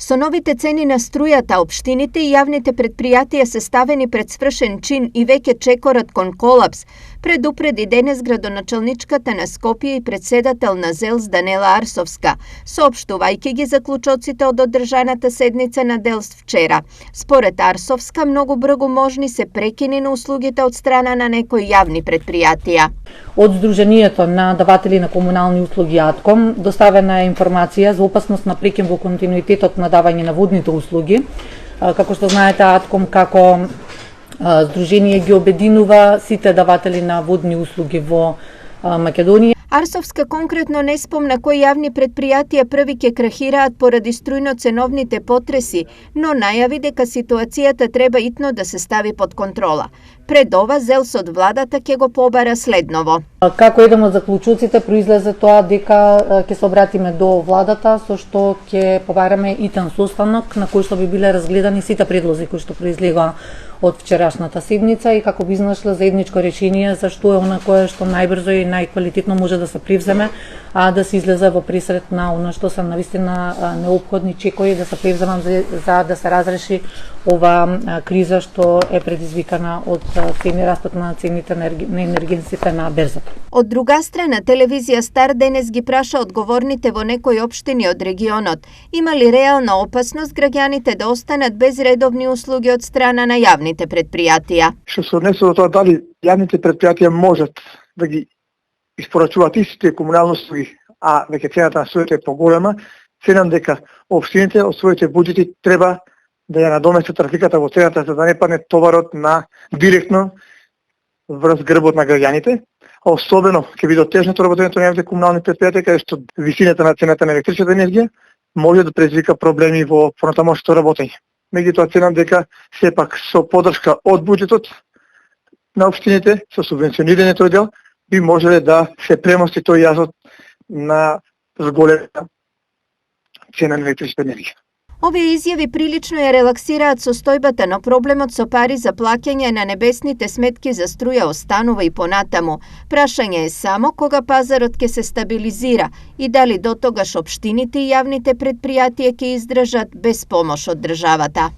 Со новите цени на струјата, општините и јавните предпријатија се ставени пред свршен чин и веќе чекорат кон колапс, предупреди денес градоначалничката на Скопје и председател на ЗЕЛС Данела Арсовска, соопштувајќи ги заклучоците од одржаната седница на ДЕЛС вчера. Според Арсовска, многу брзо можни се прекини на услугите од страна на некои јавни предпријатија. Од Сдруженијето на даватели на комунални услуги АТКОМ доставена е информација за опасност на прекин во континуитетот на давање на водните услуги. Како што знаете, АТКОМ како Сдружение ги обединува сите даватели на водни услуги во Македонија. Арсовска конкретно не спомна кои јавни предпријатија први ќе крахираат поради струјно-ценовните потреси, но најави дека ситуацијата треба итно да се стави под контрола. Пред ова, ЗЕЛС од владата ќе го побара следново. Како еден од заклучоците произлезе тоа дека ќе се обратиме до владата со што ќе побараме итен состанок на кој што би биле разгледани сите предлози кои што произлегоа од вчерашната седница и како би изнашле заедничко решение за што е она кое што најбрзо и најквалитетно може да се превземе, а да се излезе во пресред на она што се навистина неопходни чекори да се превземат за да се разреши ова криза што е предизвикана од растот на цените на енергенсите на берзата. Од друга страна, телевизија Стар денес ги праша одговорните во некои општини од регионот. Има ли реална опасност граѓаните да останат без редовни услуги од страна на јавните предпријатија? Што се однесе до тоа дали јавните предпријатија можат да ги испорачуваат истите комунални услуги, а веќе цената на струјата е поголема, ценам дека општините од своите буџети треба да ја надоместат разликата во цената за да не падне товарот на директно врз грбот на граѓаните, а особено ќе биде тежното работењето на јавните комунални предпријатија каде што висината на цената на електричната енергија може да предизвика проблеми во понатамошното работење. Меѓутоа ценам дека сепак со поддршка од буџетот на општините, со субвенционирање тој дел, би можеле да се премости тој јазот на зголема цена на електричната енергија. Овие изјави прилично ја релаксираат состојбата, но проблемот со пари за плаќање на небесните сметки за струја останува и понатаму. Прашање е само кога пазарот ќе се стабилизира и дали до тогаш општините и јавните предпријатија ќе издржат без помош од државата.